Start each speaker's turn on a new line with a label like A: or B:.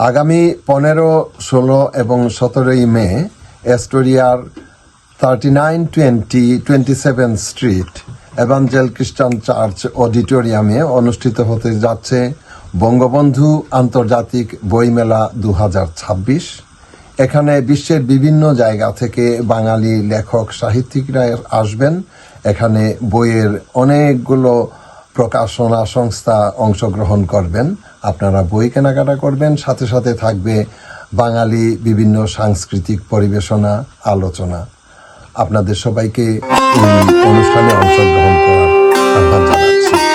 A: আগামী 15, 16 এবং 17 মে এস্টোরিয়ার 3927 স্ট্রিট এভাঞ্জেল খ্রিস্টান চার্চ অডিটোরিয়ামে অনুষ্ঠিত হতে যাচ্ছে বঙ্গবন্ধু আন্তর্জাতিক বইমেলা 2026। এখানে বিশ্বের বিভিন্ন জায়গা থেকে বাঙালি লেখক সাহিত্যিকরা আসবেন। এখানে বইয়ের অনেকগুলো প্রকাশনা সংস্থা অংশগ্রহণ করবেন। আপনারা বই কেনাকাটা করবেন, সাথে সাথে থাকবে বাঙালি বিভিন্ন সাংস্কৃতিক পরিবেশনা, আলোচনা। আপনাদের সবাইকে এই অনুষ্ঠানে অংশগ্রহণ করার আহ্বান জানাচ্ছি।